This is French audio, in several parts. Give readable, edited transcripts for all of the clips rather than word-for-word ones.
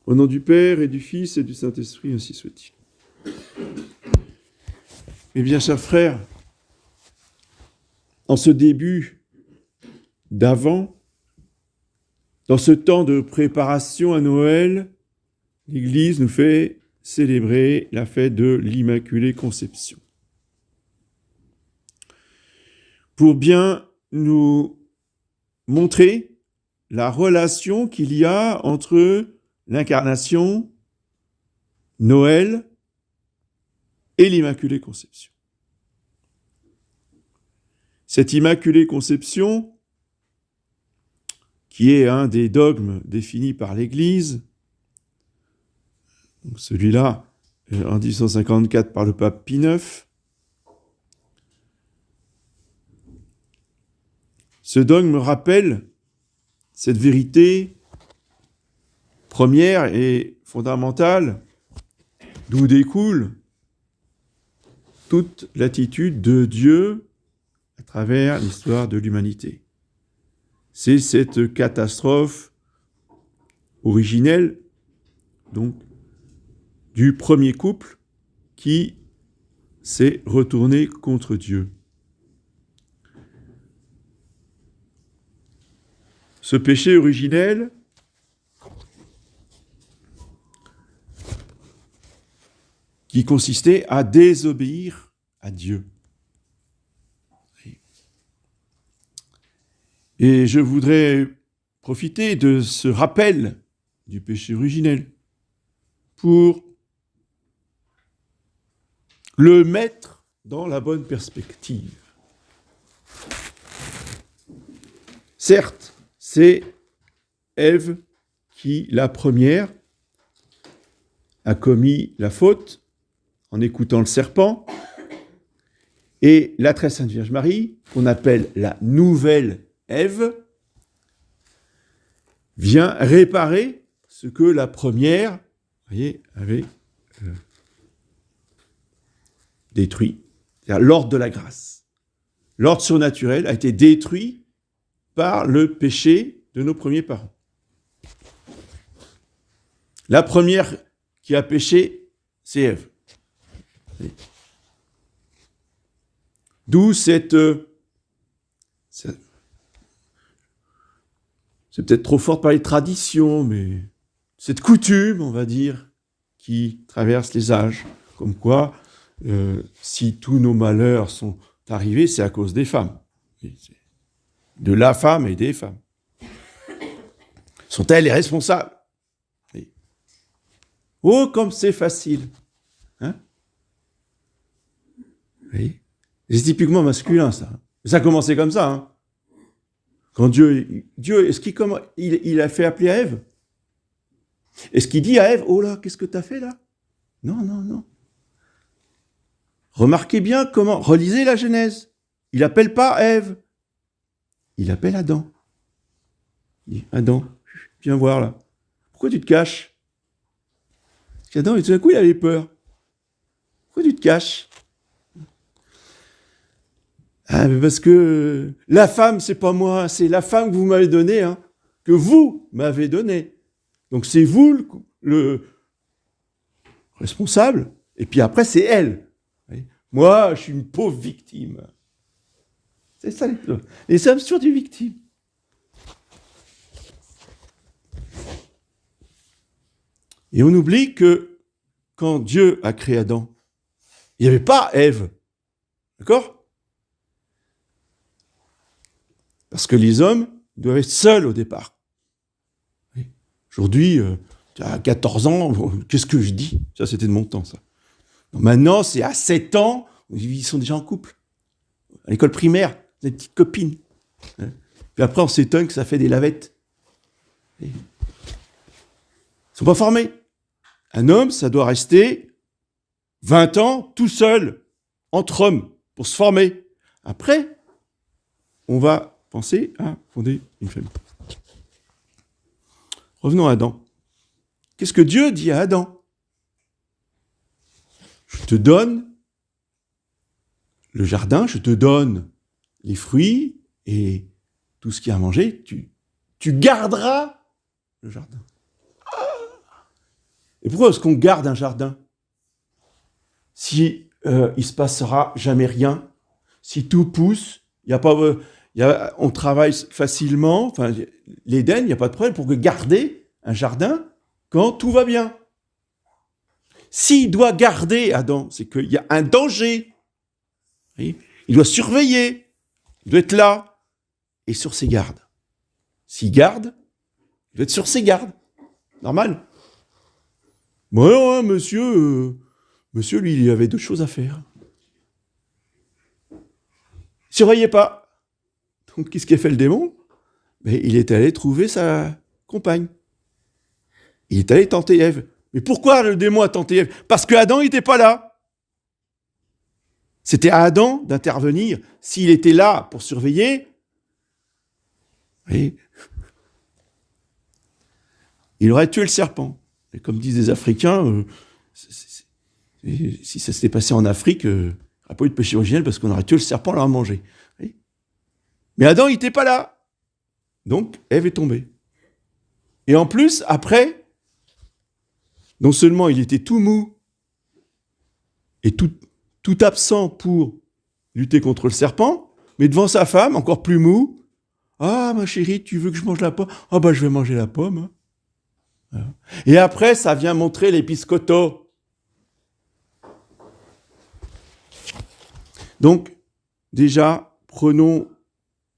Au nom du Père et du Fils et du Saint-Esprit, ainsi soit-il. Eh bien, chers frères, en ce début d'Avent, dans ce temps de préparation à Noël, l'Église nous fait célébrer la fête de l'Immaculée Conception. Pour bien nous montrer la relation qu'il y a entre l'incarnation, Noël et l'Immaculée Conception. Cette Immaculée Conception, qui est un des dogmes définis par l'Église, donc celui-là en 1854 par le pape Pie IX, ce dogme rappelle cette vérité première et fondamentale d'où découle toute l'attitude de Dieu à travers l'histoire de l'humanité. C'est cette catastrophe originelle, donc, du premier couple qui s'est retourné contre Dieu. Ce péché originel qui consistait à désobéir à Dieu. Et je voudrais profiter de ce rappel du péché originel pour le mettre dans la bonne perspective. Certes, c'est Ève qui, la première, a commis la faute en écoutant le serpent, et la très sainte Vierge Marie, qu'on appelle la nouvelle Ève, vient réparer ce que la première, voyez, avait détruit. C'est-à-dire l'ordre de la grâce. L'ordre surnaturel a été détruit par le péché de nos premiers parents. La première qui a péché, c'est Ève. D'où c'est peut-être trop fort de parler de tradition, mais cette coutume, on va dire, qui traverse les âges, comme quoi, si tous nos malheurs sont arrivés, c'est à cause des femmes. De la femme et des femmes. Sont-elles les responsables ? Oh, comme c'est facile. Hein ? Oui. C'est typiquement masculin, ça. Ça a commencé comme ça. Hein. Quand Dieu, est-ce qu'il a fait appeler à Ève ? Est-ce qu'il dit à Ève, oh là, qu'est-ce que tu as fait là ? Non. Remarquez bien comment, relisez la Genèse. Il n'appelle pas Ève. Il appelle Adam. Il dit, Adam, viens voir là. Pourquoi tu te caches ? Adam, et tout d'un coup, il avait peur. Pourquoi tu te caches ? Ah, mais parce que la femme, c'est pas moi, c'est la femme que vous m'avez donnée, hein, que vous m'avez donnée. Donc c'est vous le responsable, et puis après, c'est elle. Moi, je suis une pauvre victime. C'est ça, les hommes sont des victimes. Et on oublie que quand Dieu a créé Adam, il n'y avait pas Ève. D'accord ? Parce que les hommes doivent être seuls au départ. Aujourd'hui, tu as 14 ans, qu'est-ce que je dis ? Ça, c'était de mon temps, ça. Donc, maintenant, c'est à 7 ans, ils sont déjà en couple. À l'école primaire, des petites copines. Puis après, on s'étonne que ça fait des lavettes. Ils ne sont pas formés. Un homme, ça doit rester 20 ans tout seul, entre hommes, pour se former. Après, on va penser à fonder une famille. Revenons à Adam. Qu'est-ce que Dieu dit à Adam ? Je te donne le jardin, je te donne les fruits et tout ce qu'il y a à manger, tu garderas le jardin. Et pourquoi est-ce qu'on garde un jardin si il se passera jamais rien, si tout pousse, il y a pas, on travaille facilement, enfin, l'Éden, il n'y a pas de problème pour garder un jardin quand tout va bien. S'il doit garder Adam, c'est qu'il y a un danger. Il doit surveiller, il doit être là et sur ses gardes. S'il garde, il doit être sur ses gardes. Normal. Bon, non, monsieur, lui, il avait d'autres choses à faire. Surveillez pas. Donc, qu'est-ce qu'a fait le démon? Mais il est allé trouver sa compagne. Il est allé tenter Ève. Mais pourquoi le démon a tenté Ève? Parce que Adam n'était pas là. C'était à Adam d'intervenir. S'il était là pour surveiller, il aurait tué le serpent. Et comme disent les Africains, si ça s'était passé en Afrique, il n'y aurait pas eu de péché originel parce qu'on aurait tué le serpent, on l'aurait mangé. Mais Adam, il n'était pas là. Donc, Ève est tombée. Et en plus, après, non seulement il était tout mou et tout absent pour lutter contre le serpent, mais devant sa femme, encore plus mou. Ah, ma chérie, tu veux que je mange la pomme? Ah, bah, je vais manger la pomme. Voilà. Et après, ça vient montrer l'épiscoto. Donc, déjà, prenons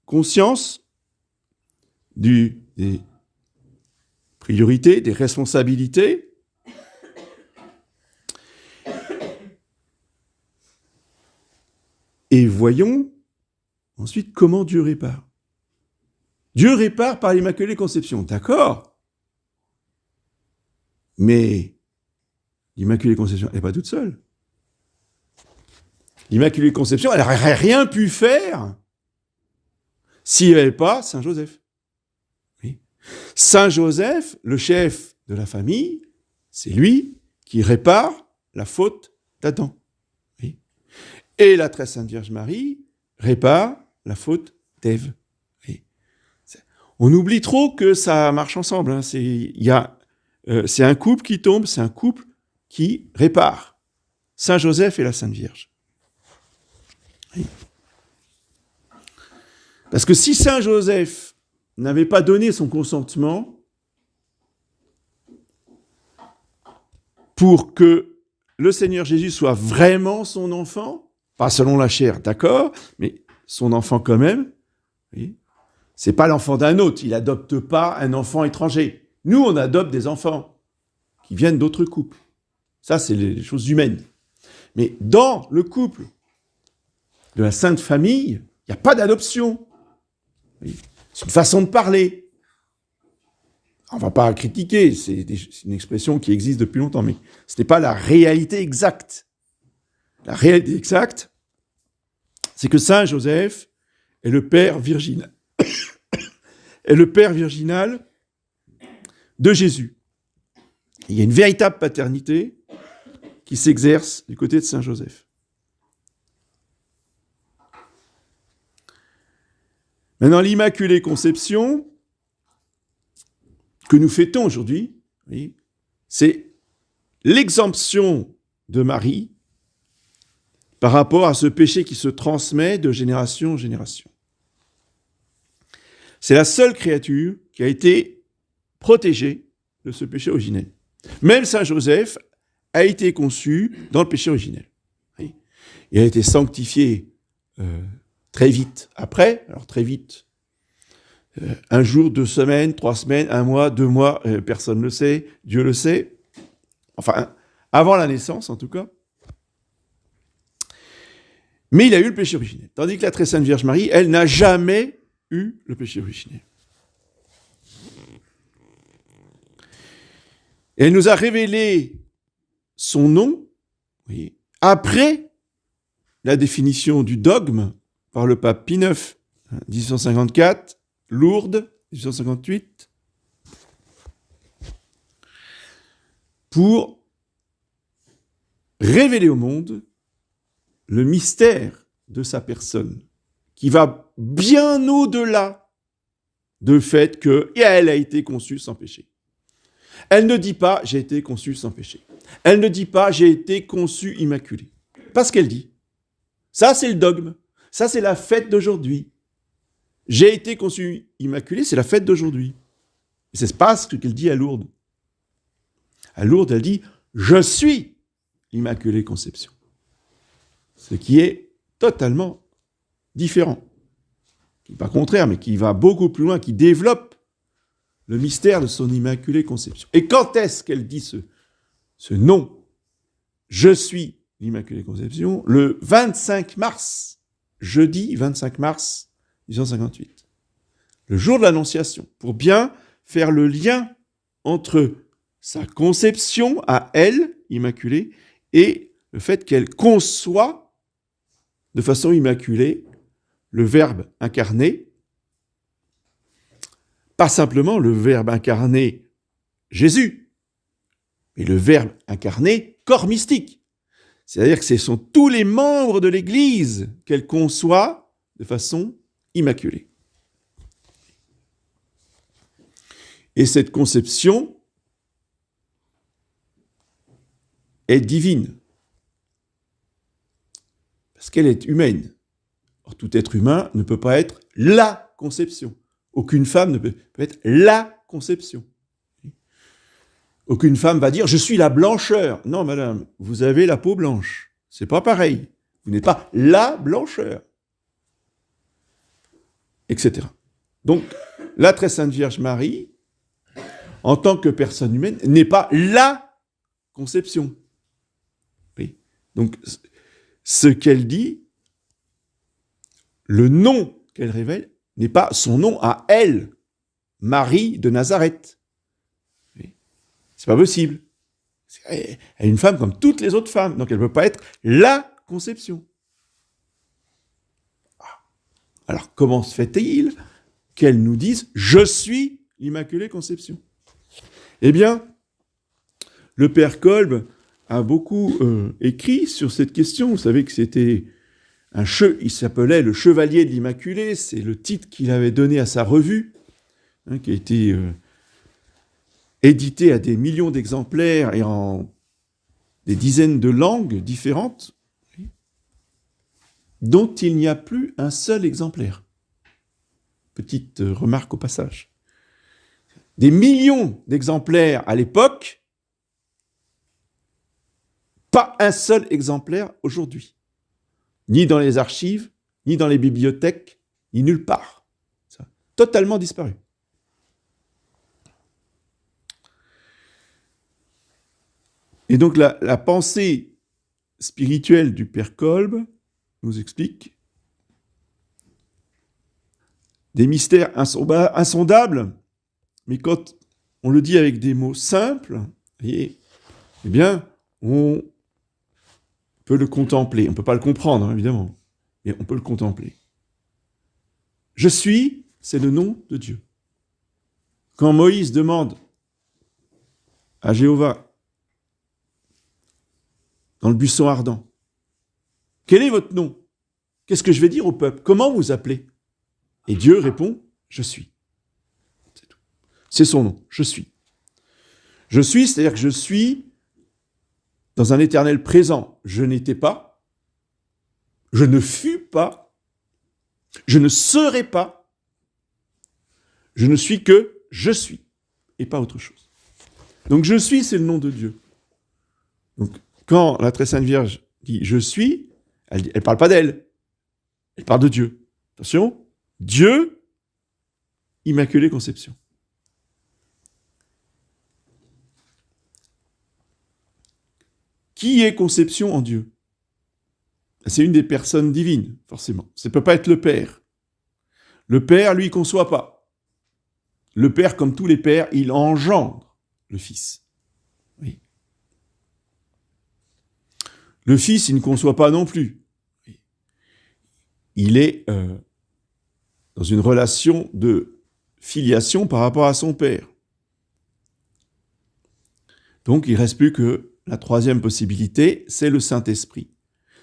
conscience des priorités, des responsabilités. Et voyons ensuite comment Dieu répare. Dieu répare par l'Immaculée Conception, d'accord? Mais l'Immaculée Conception, elle n'est pas toute seule. L'Immaculée Conception, elle n'aurait rien pu faire s'il n'y avait pas Saint Joseph. Oui. Saint Joseph, le chef de la famille, c'est lui qui répare la faute d'Adam. Oui. Et la très sainte Vierge Marie répare la faute d'Ève. Oui. On oublie trop que ça marche ensemble. Hein. C'est un couple qui tombe, c'est un couple qui répare. Saint Joseph et la Sainte Vierge. Oui. Parce que si Saint Joseph n'avait pas donné son consentement pour que le Seigneur Jésus soit vraiment son enfant, pas selon la chair, d'accord, mais son enfant quand même, oui, c'est pas l'enfant d'un autre, il n'adopte pas un enfant étranger. Nous, on adopte des enfants qui viennent d'autres couples. Ça, c'est les choses humaines. Mais dans le couple de la Sainte Famille, il n'y a pas d'adoption. Oui. C'est une façon de parler. On ne va pas critiquer, c'est une expression qui existe depuis longtemps, mais ce n'est pas la réalité exacte. La réalité exacte, c'est que Saint Joseph est le père virginal, est le père virginal de Jésus. Il y a une véritable paternité qui s'exerce du côté de Saint Joseph. Maintenant, l'Immaculée Conception, que nous fêtons aujourd'hui, oui, c'est l'exemption de Marie par rapport à ce péché qui se transmet de génération en génération. C'est la seule créature qui a été protégée de ce péché originel. Même Saint Joseph a été conçu dans le péché originel. Oui. Il a été sanctifié très vite après, alors très vite, 1 jour, 2 semaines, 3 semaines, 1 mois, 2 mois, personne ne le sait, Dieu le sait. Enfin, avant la naissance en tout cas. Mais il a eu le péché originel. Tandis que la très sainte Vierge Marie, elle n'a jamais eu le péché originel. Et elle nous a révélé son nom, oui, après la définition du dogme par le pape Pie IX, 1854, Lourdes, 1858, pour révéler au monde le mystère de sa personne, qui va bien au-delà du fait qu'elle a été conçue sans péché. Elle ne dit pas « j'ai été conçue sans péché ». Elle ne dit pas « j'ai été conçue immaculée ». Pas ce qu'elle dit. Ça, c'est le dogme. Ça, c'est la fête d'aujourd'hui. J'ai été conçue immaculée, c'est la fête d'aujourd'hui. Et c'est pas ce qu'elle dit à Lourdes. À Lourdes, elle dit « je suis l'Immaculée Conception ». Ce qui est totalement différent. Qui n'est pas contraire, mais qui va beaucoup plus loin, qui développe le mystère de son Immaculée Conception. Et quand est-ce qu'elle dit ce nom « je suis l'Immaculée Conception » ? Le 25 mars, jeudi 25 mars 1858. Le jour de l'Annonciation, pour bien faire le lien entre sa conception à elle, immaculée, et le fait qu'elle conçoit de façon immaculée le Verbe incarné, pas simplement le Verbe incarné Jésus, mais le Verbe incarné corps mystique. C'est-à-dire que ce sont tous les membres de l'Église qu'elle conçoit de façon immaculée. Et cette conception est divine, parce qu'elle est humaine. Or, tout être humain ne peut pas être la conception. Aucune femme ne peut être la conception. Aucune femme va dire « je suis la blancheur ». Non, madame, vous avez la peau blanche. C'est pas pareil. Vous n'êtes pas la blancheur. Etc. Donc, la très sainte Vierge Marie, en tant que personne humaine, n'est pas la conception. Oui. Donc, ce qu'elle dit, le nom qu'elle révèle, n'est pas son nom à elle, Marie de Nazareth. Oui. C'est pas possible. Elle est une femme comme toutes les autres femmes, donc elle ne peut pas être la conception. Alors, comment se fait-il qu'elle nous dise « je suis l'Immaculée Conception » ? Eh bien, le père Kolb a beaucoup écrit sur cette question. Vous savez que c'était il s'appelait le Chevalier de l'Immaculée, c'est le titre qu'il avait donné à sa revue, qui a été édité à des millions d'exemplaires et en des dizaines de langues différentes, dont il n'y a plus un seul exemplaire. Petite remarque au passage. Des millions d'exemplaires à l'époque, pas un seul exemplaire aujourd'hui. Ni dans les archives, ni dans les bibliothèques, ni nulle part. Ça a totalement disparu. Et donc la pensée spirituelle du père Kolb nous explique des mystères insondables, mais quand on le dit avec des mots simples, eh bien, on peut le contempler. On ne peut pas le comprendre, hein, évidemment, mais on peut le contempler. Je suis, c'est le nom de Dieu. Quand Moïse demande à Jéhovah, dans le buisson ardent, « Quel est votre nom ? Qu'est-ce que je vais dire au peuple ? Comment vous appelez ?» Et Dieu répond, « Je suis. » C'est tout. C'est son nom, « Je suis. » Je suis, c'est-à-dire que je suis dans un éternel présent. Je n'étais pas, je ne fus pas, je ne serai pas, je ne suis que je suis, et pas autre chose. Donc je suis, c'est le nom de Dieu. Donc quand la très sainte Vierge dit « je suis », elle ne parle pas d'elle, elle parle de Dieu. Attention, Dieu, Immaculée Conception. Qui est conception en Dieu ? C'est une des personnes divines, forcément. Ça ne peut pas être le Père. Le Père, lui, ne conçoit pas. Le Père, comme tous les pères, il engendre le Fils. Oui. Le Fils, il ne conçoit pas non plus. Oui. Il est dans une relation de filiation par rapport à son Père. Donc, il ne reste plus que la troisième possibilité, c'est le Saint-Esprit.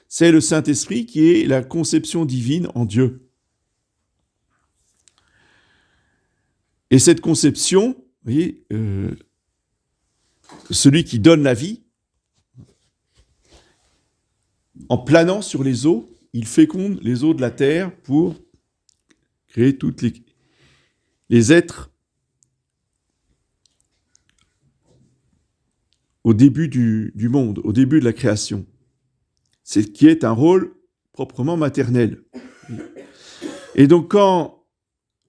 C'est le Saint-Esprit qui est la conception divine en Dieu. Et cette conception, vous voyez, celui qui donne la vie, en planant sur les eaux, il féconde les eaux de la terre pour créer toutes les êtres au début du monde, au début de la création. C'est qui est un rôle proprement maternel. Et donc quand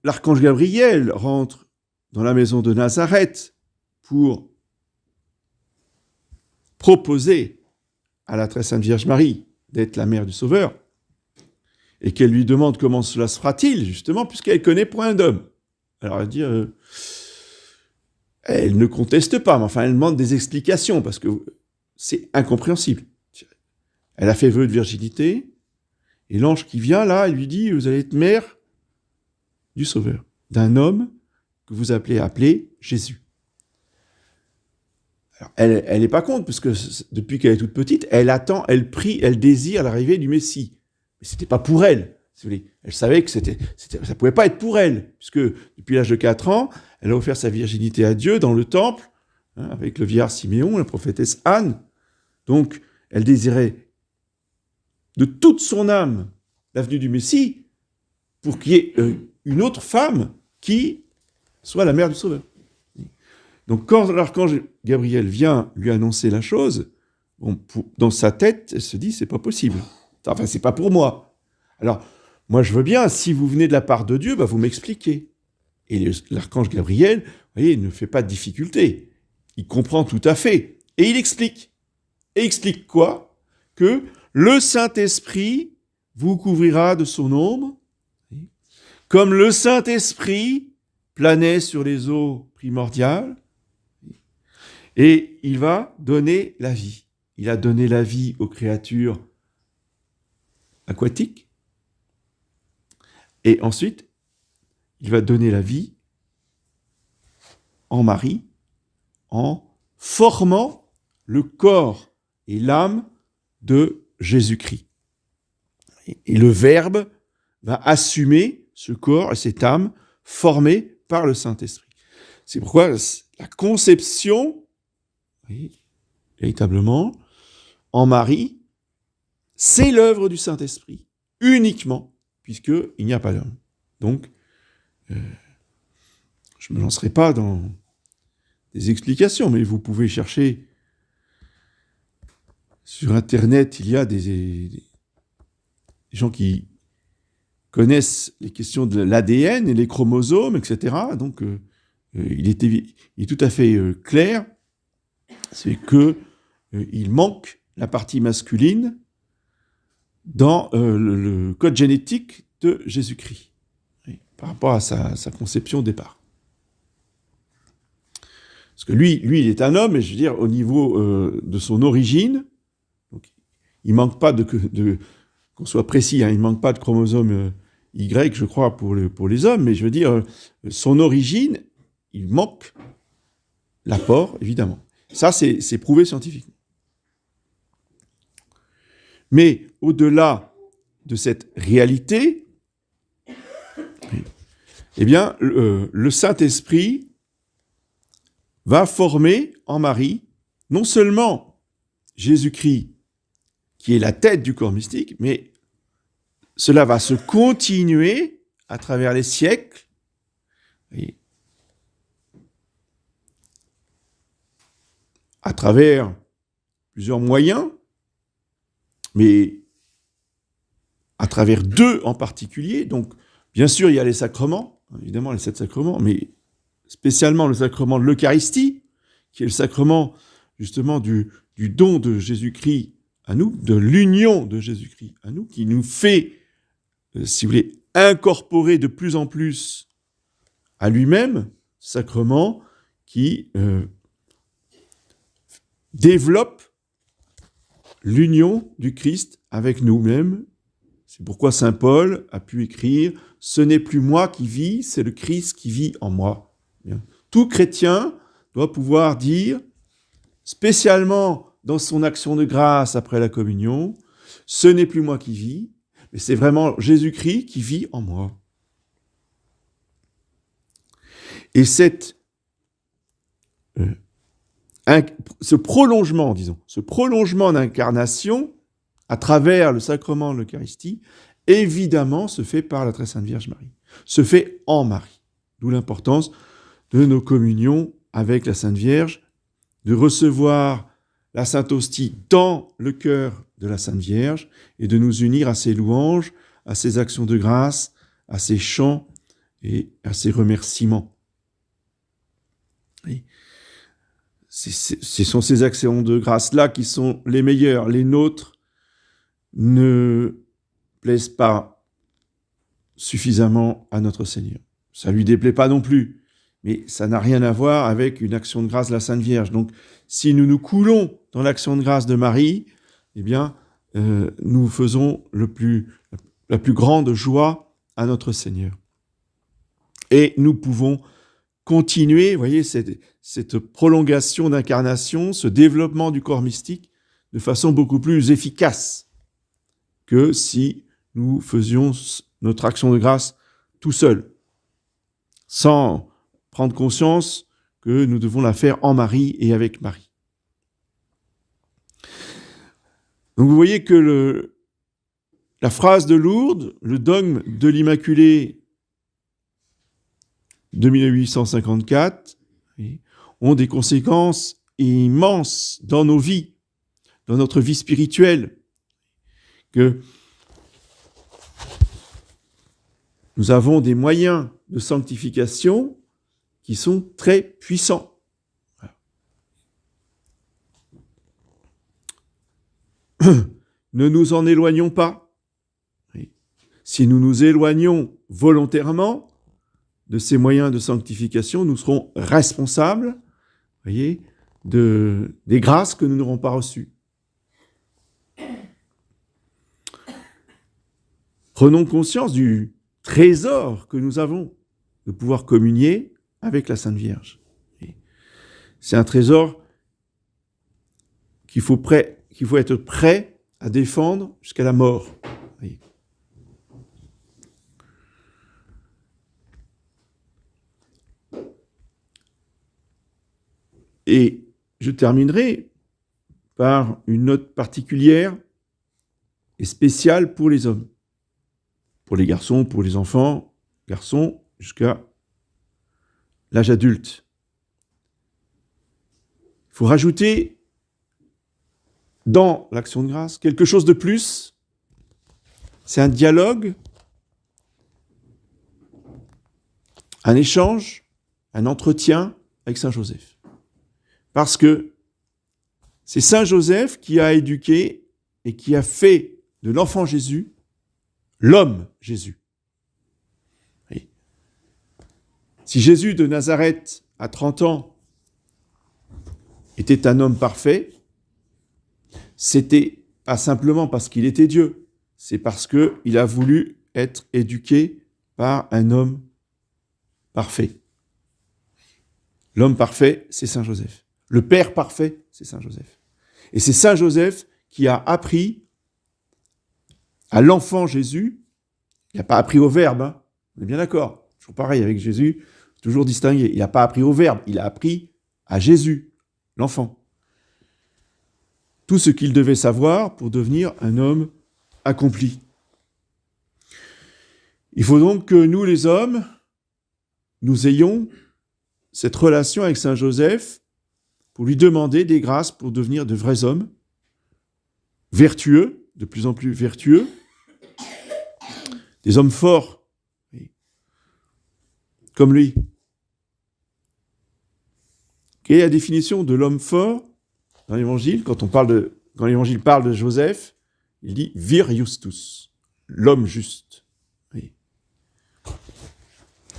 l'archange Gabriel rentre dans la maison de Nazareth pour proposer à la très sainte Vierge Marie d'être la mère du Sauveur, et qu'elle lui demande comment cela se fera-t-il, justement, puisqu'elle connaît point d'homme. Alors elle dit, elle ne conteste pas, mais enfin elle demande des explications, parce que c'est incompréhensible. Elle a fait vœu de virginité, et l'ange qui vient là, il lui dit, vous allez être mère du Sauveur, d'un homme que vous appelez Jésus. Alors, elle n'est pas contre, parce que depuis qu'elle est toute petite, elle attend, elle prie, elle désire l'arrivée du Messie. Mais c'était pas pour elle, si vous voulez. Elle savait que ça pouvait pas être pour elle, puisque depuis l'âge de 4 ans, elle a offert sa virginité à Dieu dans le temple, avec le vieillard Siméon, la prophétesse Anne. Donc, elle désirait de toute son âme la venue du Messie pour qu'il y ait une autre femme qui soit la mère du Sauveur. Donc, quand l'archange Gabriel vient lui annoncer la chose, dans sa tête, elle se dit, c'est pas possible. Enfin, c'est pas pour moi. Alors, moi, je veux bien, si vous venez de la part de Dieu, vous m'expliquez. Et l'archange Gabriel, vous voyez, il ne fait pas de difficulté. Il comprend tout à fait. Et il explique. Et explique quoi ? Que le Saint-Esprit vous couvrira de son ombre, comme le Saint-Esprit planait sur les eaux primordiales, et il va donner la vie. Il a donné la vie aux créatures aquatiques, et ensuite, il va donner la vie en Marie, en formant le corps et l'âme de Jésus-Christ. Et le Verbe va assumer ce corps et cette âme formés par le Saint-Esprit. C'est pourquoi la conception, oui, véritablement, en Marie, c'est l'œuvre du Saint-Esprit, uniquement, puisqu'il n'y a pas d'homme. Donc, je ne me lancerai pas dans des explications, mais vous pouvez chercher sur Internet, il y a des gens qui connaissent les questions de l'ADN et les chromosomes, etc. Donc, il est tout à fait clair, c'est qu'il manque la partie masculine dans le code génétique de Jésus-Christ, par rapport à sa conception au départ. Parce que lui, il est un homme, et je veux dire, au niveau de son origine, donc, il ne manque pas qu'on soit précis, il ne manque pas de chromosome Y, je crois, pour les hommes, mais je veux dire, son origine, il manque l'apport, évidemment. Ça, c'est prouvé scientifiquement. Mais au-delà de cette réalité, eh bien, le Saint-Esprit va former en Marie non seulement Jésus-Christ, qui est la tête du corps mystique, mais cela va se continuer à travers les siècles. Et à travers plusieurs moyens, mais à travers 2 en particulier. Donc, bien sûr, il y a les sacrements, évidemment les 7 sacrements, mais spécialement le sacrement de l'Eucharistie, qui est le sacrement justement du don de Jésus-Christ à nous, de l'union de Jésus-Christ à nous, qui nous fait, si vous voulez, incorporer de plus en plus à lui-même, sacrement qui développe l'union du Christ avec nous-mêmes. C'est pourquoi saint Paul a pu écrire « Ce n'est plus moi qui vis, c'est le Christ qui vit en moi ». Tout chrétien doit pouvoir dire, spécialement dans son action de grâce après la communion, « Ce n'est plus moi qui vis, mais c'est vraiment Jésus-Christ qui vit en moi ». Et cette ce prolongement d'incarnation à travers le sacrement de l'Eucharistie, évidemment, se fait par la très sainte Vierge Marie, se fait en Marie. D'où l'importance de nos communions avec la Sainte Vierge, de recevoir la Sainte Hostie dans le cœur de la Sainte Vierge et de nous unir à ses louanges, à ses actions de grâce, à ses chants et à ses remerciements. Et ce sont ces actions de grâce-là qui sont les meilleures. Les nôtres ne plaisent pas suffisamment à notre Seigneur. Ça lui déplaît pas non plus, mais ça n'a rien à voir avec une action de grâce de la Sainte Vierge. Donc, si nous nous coulons dans l'action de grâce de Marie, eh bien, nous faisons la plus grande joie à notre Seigneur. Et nous pouvons continuer, vous voyez, cette prolongation d'incarnation, ce développement du corps mystique, de façon beaucoup plus efficace que si nous faisions notre action de grâce tout seul, sans prendre conscience que nous devons la faire en Marie et avec Marie. Donc vous voyez que la phrase de Lourdes, le dogme de l'Immaculée de 1854, ont des conséquences immenses dans nos vies, dans notre vie spirituelle, que nous avons des moyens de sanctification qui sont très puissants. Ne nous en éloignons pas. Si nous nous éloignons volontairement de ces moyens de sanctification, nous serons responsables, voyez, des grâces que nous n'aurons pas reçues. Prenons conscience du trésor que nous avons de pouvoir communier avec la Sainte Vierge. C'est un trésor qu'il faut être prêt à défendre jusqu'à la mort. Et je terminerai par une note particulière et spéciale pour les hommes. Pour les garçons, pour les enfants, garçons jusqu'à l'âge adulte. Il faut rajouter dans l'action de grâce quelque chose de plus. C'est un dialogue, un échange, un entretien avec Saint Joseph. Parce que c'est Saint Joseph qui a éduqué et qui a fait de l'enfant Jésus l'homme Jésus. Oui. Si Jésus de Nazareth, à 30 ans, était un homme parfait, c'était pas simplement parce qu'il était Dieu, c'est parce qu'il a voulu être éduqué par un homme parfait. L'homme parfait, c'est Saint Joseph. Le Père parfait, c'est Saint Joseph. Et c'est Saint Joseph qui a appris à l'enfant Jésus, il n'a pas appris au Verbe, hein, on est bien d'accord, toujours pareil avec Jésus, toujours distingué, il n'a pas appris au Verbe, il a appris à Jésus, l'enfant. Tout ce qu'il devait savoir pour devenir un homme accompli. Il faut donc que nous, les hommes, nous ayons cette relation avec Saint Joseph pour lui demander des grâces pour devenir de vrais hommes, vertueux, de plus en plus vertueux, des hommes forts, comme lui. Quelle est la définition de l'homme fort dans l'Évangile? Quand l'Évangile parle de Joseph, il dit « vir justus », l'homme juste. Oui.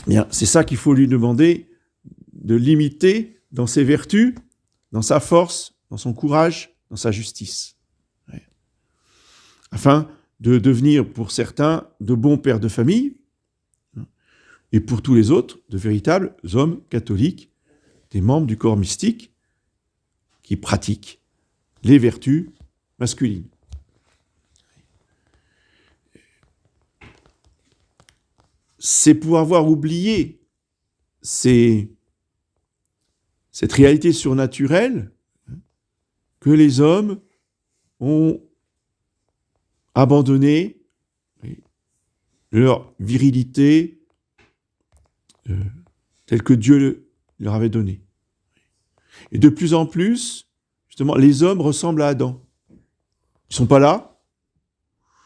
Bien, c'est ça qu'il faut lui demander, de l'imiter dans ses vertus, dans sa force, dans son courage, dans sa justice. Oui. Afin de devenir, pour certains, de bons pères de famille, et pour tous les autres, de véritables hommes catholiques, des membres du corps mystique, qui pratiquent les vertus masculines. C'est pour avoir oublié cette réalité surnaturelle, que les hommes ont abandonné leur virilité telle que Dieu leur avait donnée. Et de plus en plus, justement, les hommes ressemblent à Adam. Ils sont pas là.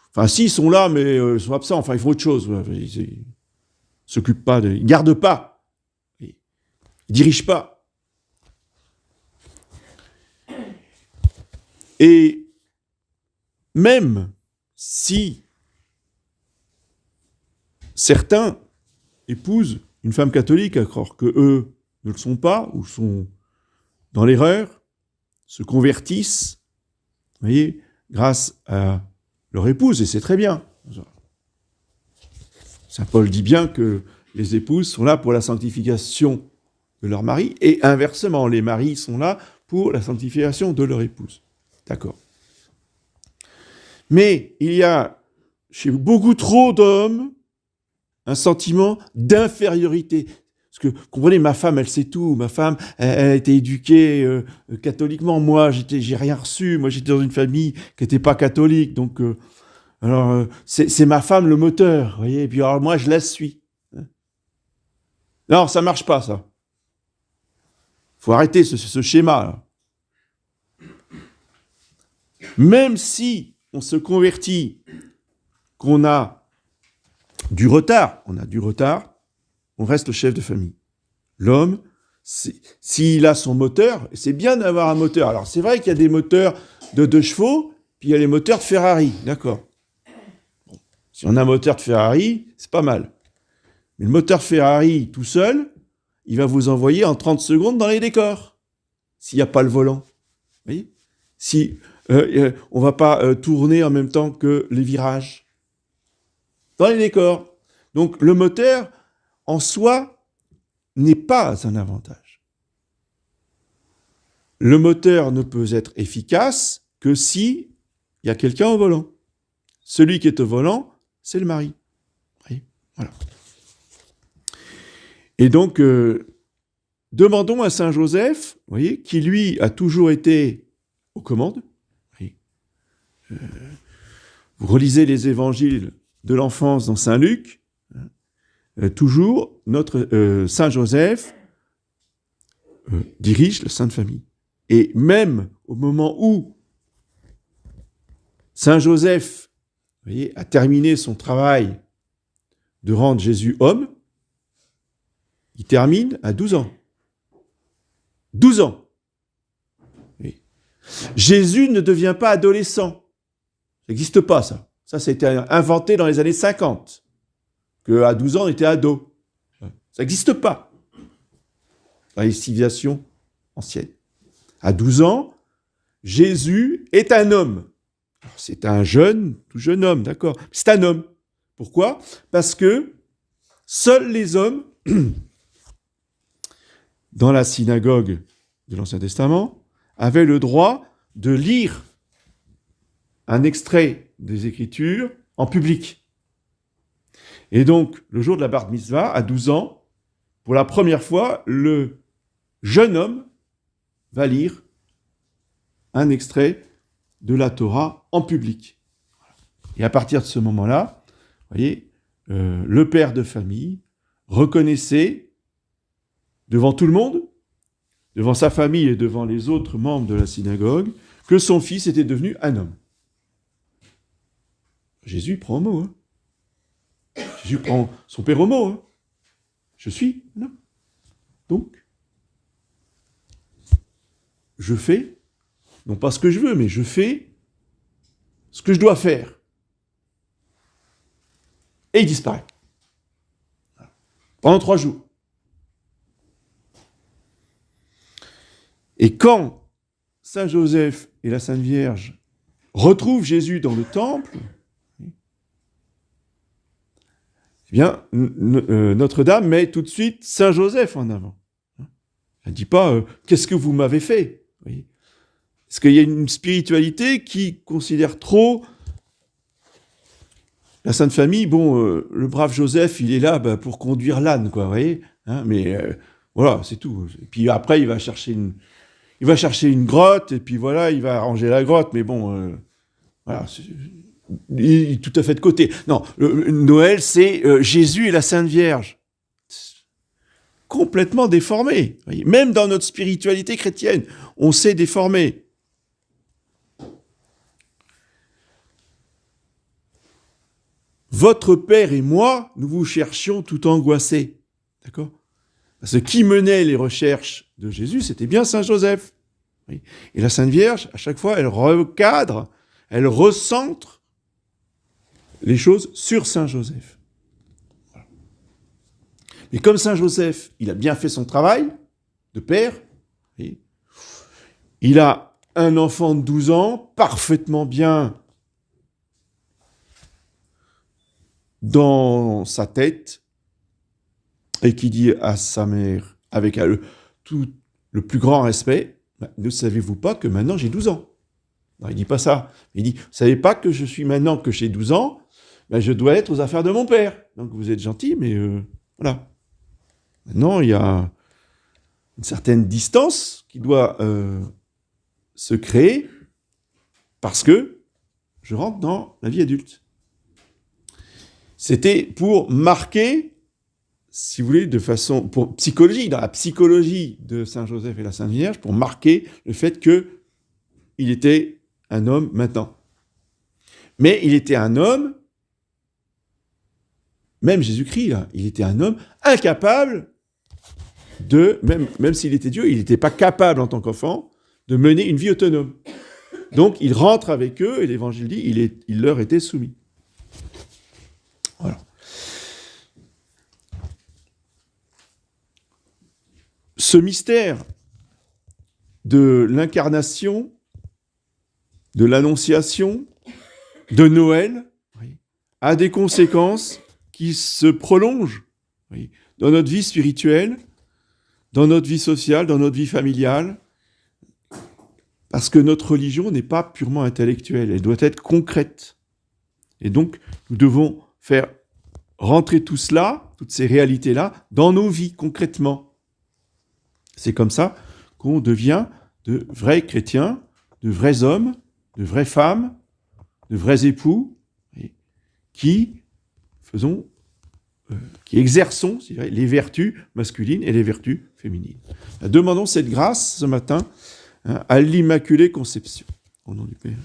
Enfin, si, ils sont là, mais ils sont absents. Enfin, ils font autre chose. Ils s'occupent pas, ils gardent pas. Ils dirigent pas. Et même si certains épousent une femme catholique, alors que eux ne le sont pas, ou sont dans l'erreur, se convertissent, vous voyez, grâce à leur épouse, et c'est très bien. Saint Paul dit bien que les épouses sont là pour la sanctification de leur mari, et inversement, les maris sont là pour la sanctification de leur épouse. D'accord. Mais il y a chez beaucoup trop d'hommes un sentiment d'infériorité. Parce que, comprenez, ma femme, elle sait tout. Ma femme, elle a été éduquée catholiquement. Moi, j'ai rien reçu. Moi, j'étais dans une famille qui n'était pas catholique. Donc, c'est ma femme le moteur. Vous voyez. Et puis, alors, moi, je la suis. Non, ça marche pas, ça. Faut arrêter ce schéma-là. Même si on se convertit, qu'on a du retard, on reste le chef de famille. L'homme, s'il a son moteur, c'est bien d'avoir un moteur. Alors, c'est vrai qu'il y a des moteurs de 2 chevaux, puis il y a les moteurs de Ferrari, d'accord. Bon, si on a un moteur de Ferrari, c'est pas mal. Mais le moteur Ferrari, tout seul, il va vous envoyer en 30 secondes dans les décors, s'il n'y a pas le volant. Vous voyez ? Si on ne va pas tourner en même temps que les virages. Dans les décors. Donc, le moteur, en soi, n'est pas un avantage. Le moteur ne peut être efficace que si il y a quelqu'un au volant. Celui qui est au volant, c'est le mari. Oui, voilà. Et donc, demandons à Saint Joseph, vous voyez, qui lui a toujours été aux commandes. Oui. Vous relisez les évangiles de l'enfance dans Saint Luc, toujours notre Saint Joseph dirige la Sainte Famille. Et même au moment où Saint Joseph, vous voyez, a terminé son travail de rendre Jésus homme, il termine à 12 ans. 12 ans. Oui. Jésus ne devient pas adolescent. Ça n'existe pas, ça. Ça, c'était inventé dans les années 50. Qu'à 12 ans, on était ado. Ça n'existe pas dans les civilisations anciennes. À 12 ans, Jésus est un homme. Alors, c'est un tout jeune homme, d'accord. C'est un homme. Pourquoi ? Parce que seuls les hommes, dans la synagogue de l'Ancien Testament, avaient le droit de lire un extrait des Écritures en public. Et donc, le jour de la Bar Mitzvah, à 12 ans, pour la première fois, le jeune homme va lire un extrait de la Torah en public. Et à partir de ce moment-là, vous voyez, le père de famille reconnaissait devant tout le monde, devant sa famille et devant les autres membres de la synagogue, que son fils était devenu un homme. Jésus prend au mot. Hein. Jésus prend son père au mot. Hein. Je suis un homme. Donc, je fais, non pas ce que je veux, mais je fais ce que je dois faire. Et il disparaît. Pendant 3 jours. Et quand Saint Joseph et la Sainte Vierge retrouvent Jésus dans le temple, eh bien, Notre-Dame met tout de suite Saint Joseph en avant. Elle ne dit pas « Qu'est-ce que vous m'avez fait ?» Parce qu'il y a une spiritualité qui considère trop la Sainte Famille. Bon, le brave Joseph, il est là pour conduire l'âne, quoi, vous voyez, hein, mais voilà, c'est tout. Et puis après, il va chercher il va chercher une grotte, et puis voilà, il va arranger la grotte, mais bon, voilà, il est tout à fait de côté. Non, Noël, c'est Jésus et la Sainte Vierge. Complètement déformé. Voyez. Même dans notre spiritualité chrétienne, on s'est déformé. Votre père et moi, nous vous cherchions tout angoissés. D'accord ? Parce que qui menait les recherches de Jésus, c'était bien Saint Joseph. Oui. Et la Sainte Vierge, à chaque fois, elle recadre, elle recentre les choses sur Saint Joseph. Voilà. Mais comme Saint Joseph, il a bien fait son travail de père, oui, il a un enfant de 12 ans, parfaitement bien dans sa tête, et qui dit à sa mère, avec tout le plus grand respect, ne savez-vous pas que maintenant j'ai 12 ans ? Non, il ne dit pas ça. Il dit, vous ne savez pas que je suis maintenant que j'ai 12 ans, je dois être aux affaires de mon père. Donc vous êtes gentil, mais voilà. Maintenant, il y a une certaine distance qui doit se créer parce que je rentre dans la vie adulte. C'était pour marquer, si vous voulez, de façon pour psychologie, dans la psychologie de Saint Joseph et la Sainte Vierge, pour marquer le fait qu'il était un homme maintenant. Mais il était un homme, même Jésus-Christ, là, il était un homme incapable de, même s'il était Dieu, il n'était pas capable en tant qu'enfant de mener une vie autonome. Donc il rentre avec eux, et l'Évangile dit, il leur était soumis. Voilà. Ce mystère de l'incarnation, de l'annonciation, de Noël, a des conséquences qui se prolongent dans notre vie spirituelle, dans notre vie sociale, dans notre vie familiale, parce que notre religion n'est pas purement intellectuelle, elle doit être concrète. Et donc, nous devons faire rentrer tout cela, toutes ces réalités-là, dans nos vies, concrètement. C'est comme ça qu'on devient de vrais chrétiens, de vrais hommes, de vraies femmes, de vrais époux, qui exerçons les vertus masculines et les vertus féminines. Demandons cette grâce ce matin à l'Immaculée Conception. Au nom du Père.